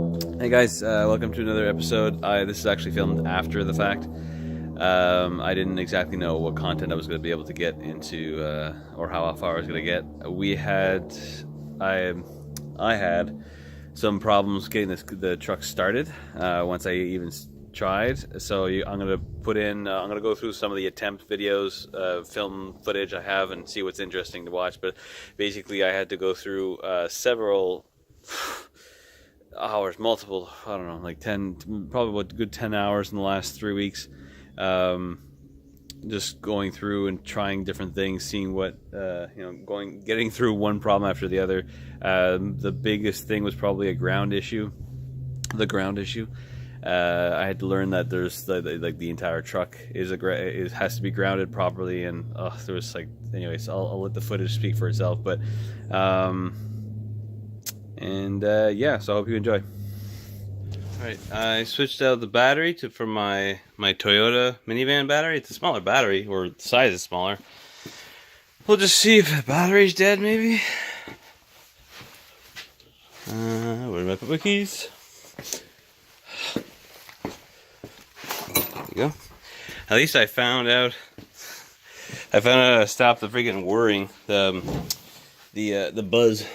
Hey guys, welcome to another episode. This is actually filmed after the fact. I didn't exactly know what content I was going to be able to get into, or how far I was going to get. I had some problems getting the truck started once I even tried. So I'm going to I'm going to go through some of the attempt videos, film footage I have, and see what's interesting to watch. But basically, I had to go through several hours, multiple, I don't know, like 10, probably a good 10 hours in the last 3 weeks, just going through and trying different things, seeing what, getting through one problem after the other. The biggest thing was probably the ground issue. I had to learn that there's the entire truck has to be grounded properly, and there was anyways, I'll let the footage speak for itself, but yeah, so I hope you enjoy. Alright, I switched out the battery from my Toyota minivan battery. It's a smaller battery, or the size is smaller. We'll just see if the battery's dead, maybe. Where did I put my keys? There you go. At least I found out how to stop the freaking whirring, the buzz.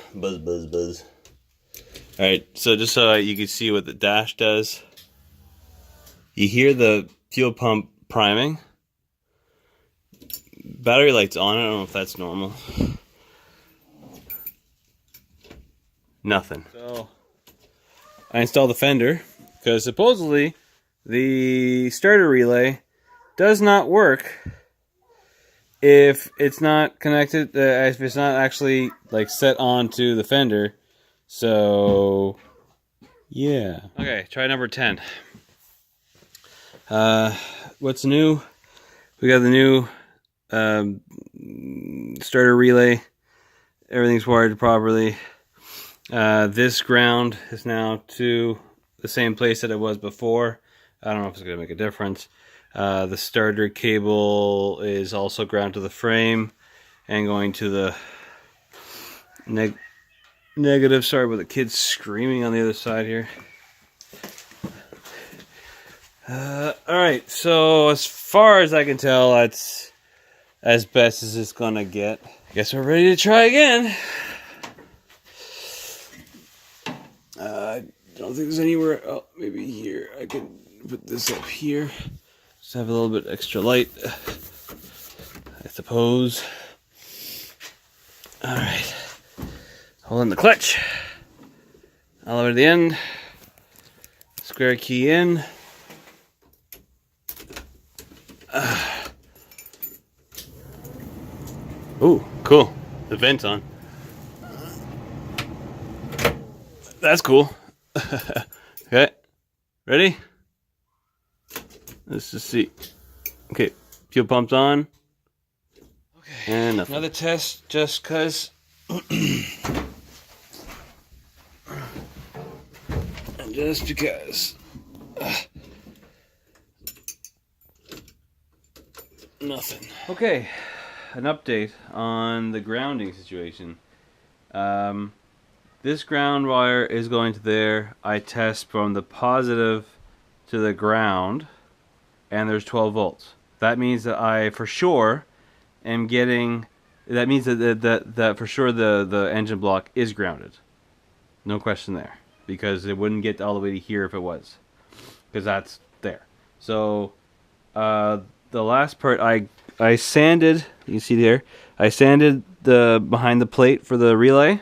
Alright, so just so you can see what the dash does, you hear the fuel pump priming. Battery light's on, I don't know if that's normal. Nothing. So I installed the fender, because supposedly the starter relay does not work if it's not connected, if it's not actually set onto the fender. So, yeah. Okay, try number 10. What's new? We got the new starter relay. Everything's wired properly. This ground is now to the same place that it was before. I don't know if it's going to make a difference. The starter cable is also ground to the frame and going to the negative. Sorry about the kids screaming on the other side here. Alright, so as far as I can tell, that's as best as it's gonna get. Guess we're ready to try again. I don't think there's anywhere. Oh, maybe here. I can put this up here. Just have a little bit extra light, I suppose. Alright. Hold in the clutch. Elevator to the end. Square key in. Ooh, cool. The vent's on. That's cool. Okay. Ready? Let's just see. Okay. Fuel pump's on. Okay. And nothing. Another test just because. Just because. Nothing. Okay, an update on the grounding situation. This ground wire is going to there. I test from the positive to the ground, and there's 12 volts. That means that I for sure am getting. That means that for sure the engine block is grounded. No question there. Because it wouldn't get all the way to here if it was. Because that's there. So, the last part, I sanded, you can see there, I sanded the behind the plate for the relay.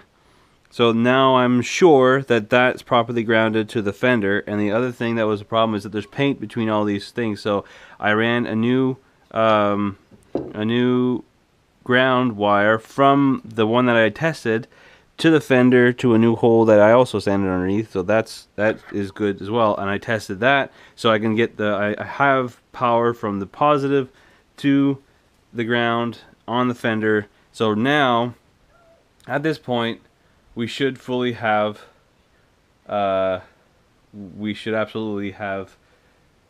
So now I'm sure that that's properly grounded to the fender. And the other thing that was a problem is that there's paint between all these things. So I ran a new ground wire from the one that I tested to the fender to a new hole that I also sanded underneath, so that is good as well. And I tested that, so I can get I have power from the positive to the ground on the fender. So now, at this point, we should fully have. We should absolutely have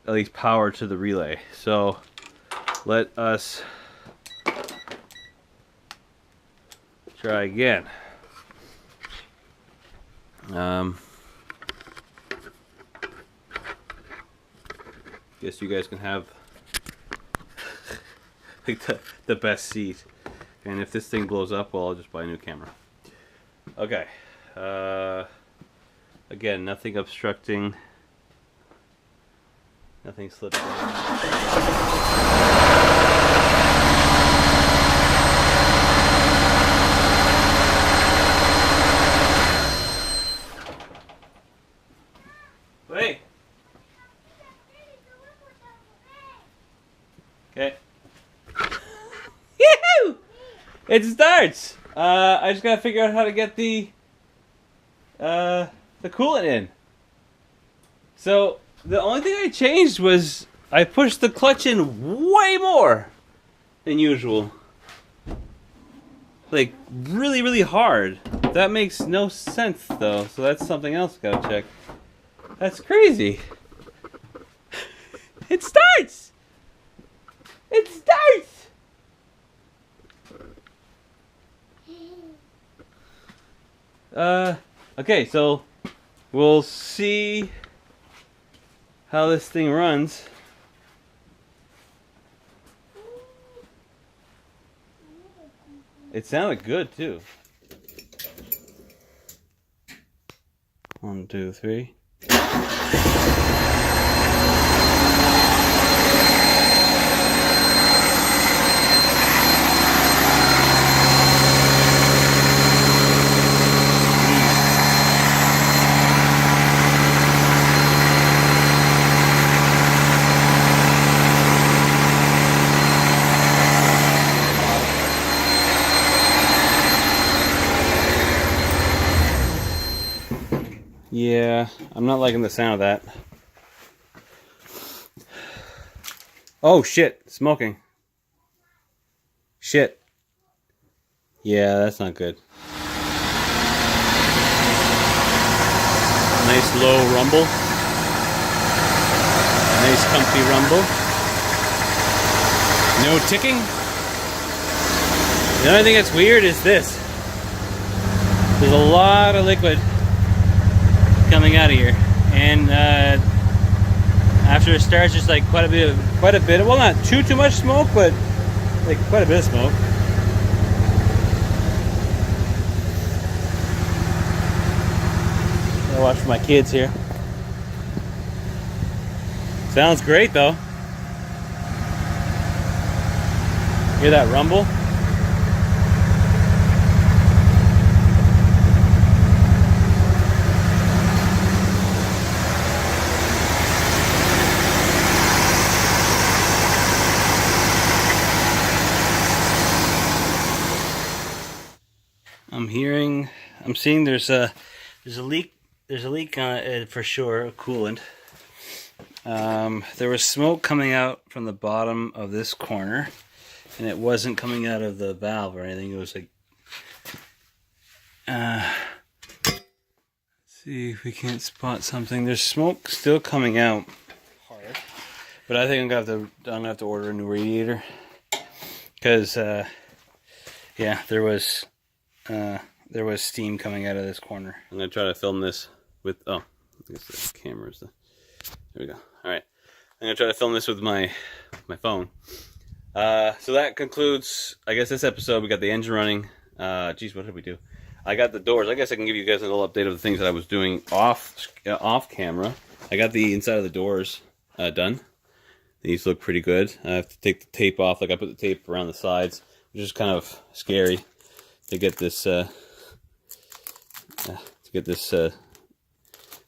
at least power to the relay. So let us try again. Guess you guys can have like the best seat. And if this thing blows up, well, I'll just buy a new camera. Okay. Again, nothing obstructing. Nothing slipping. Hey. Okay. Yahoo! It starts. I just gotta figure out how to get the coolant in. So the only thing I changed was I pushed the clutch in way more than usual. Like really, really hard. That makes no sense though. So that's something else I gotta check. That's crazy. It starts. It starts. Okay, so we'll see how this thing runs. It sounded good too. 1, 2, 3. Yeah, I'm not liking the sound of that. Oh shit, smoking. Shit. Yeah, that's not good. Nice low rumble. Nice comfy rumble. No ticking. The only thing that's weird is this. There's a lot of liquid coming out of here, and after it starts, just like quite a bit of, well, not too much smoke, but like quite a bit of smoke. I watch for my kids here. Sounds great though. Hear that rumble? I'm seeing there's a leak. There's a leak on it for sure, coolant. There was smoke coming out from the bottom of this corner, and it wasn't coming out of the valve or anything. It was like, let's see if we can't spot something. There's smoke still coming out hard, but I think I'm gonna have to order a new radiator, because yeah, there was steam coming out of this corner. I'm gonna try to film this with, oh, I guess the camera's there we go. All right, I'm gonna try to film this with my phone. So that concludes, I guess, this episode. We got the engine running. Geez, what did we do? I got the doors. I guess I can give you guys a little update of the things that I was doing off camera. I got the inside of the doors done. These look pretty good. I have to take the tape off. Like, I put the tape around the sides, which is kind of scary to get this. I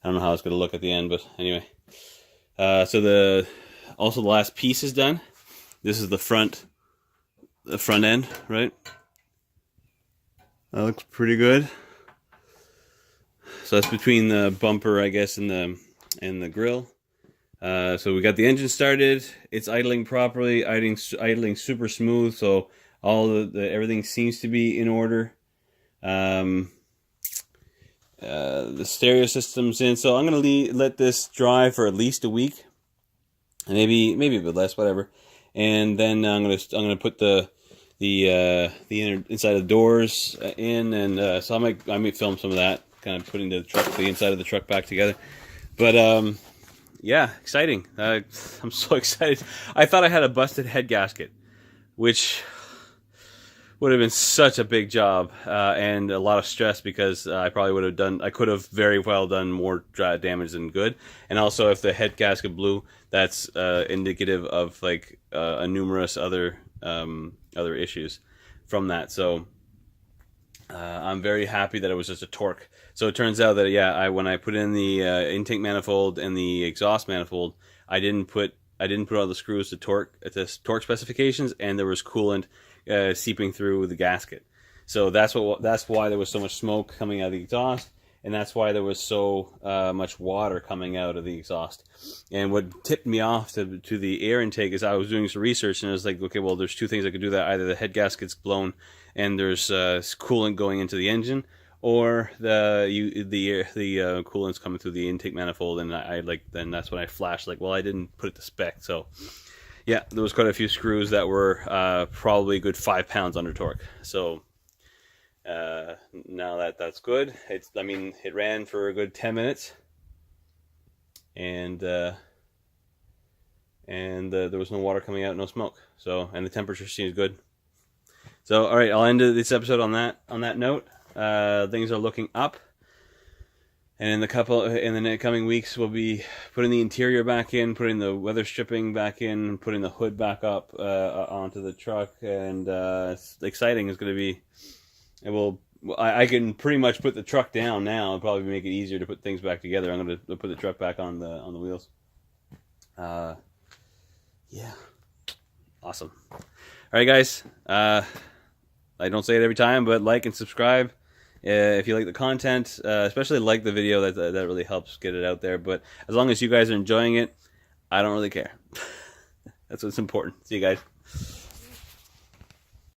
don't know how it's going to look at the end, but anyway. So also the last piece is done. This is the front end, right? That looks pretty good. So that's between the bumper, I guess, and the grill. So we got the engine started. It's idling properly, idling super smooth. So all everything seems to be in order. The stereo system's in, so I'm gonna let this dry for at least a week, maybe a bit less, whatever. And then I'm gonna put the inside of the doors in, and so I might film some of that, kind of putting the inside of the truck back together. But yeah, exciting. I'm so excited. I thought I had a busted head gasket, which would have been such a big job and a lot of stress, because I could have very well done more damage than good. And also, if the head gasket blew, that's indicative of like numerous other issues from that. So I'm very happy that it was just a torque. So it turns out that, yeah, when I put in the intake manifold and the exhaust manifold, I didn't put all the screws to torque specifications, and there was coolant seeping through the gasket. So that's why there was so much smoke coming out of the exhaust, and that's why there was so much water coming out of the exhaust. And what tipped me off to the air intake is I was doing some research, and I was like, okay, well, there's two things I could do that. Either the head gasket's blown and there's coolant going into the engine, or the coolant's coming through the intake manifold. And then that's when I flashed, like, well, I didn't put it to spec. So yeah, there was quite a few screws that were probably a good 5 pounds under torque. So now that's good. It ran for a good 10 minutes, and there was no water coming out, no smoke. So, and the temperature seems good. So, all right, I'll end this episode on that note. Things are looking up. And in the coming weeks, we'll be putting the interior back in, putting the weather stripping back in, putting the hood back up onto the truck, and it's exciting. It's going to be. I can pretty much put the truck down now and probably make it easier to put things back together. I'm going to put the truck back on the wheels. Yeah, awesome. All right, guys. I don't say it every time, but like and subscribe. If you like the content, especially like the video, that really helps get it out there. But as long as you guys are enjoying it, I don't really care. That's what's important. See you guys.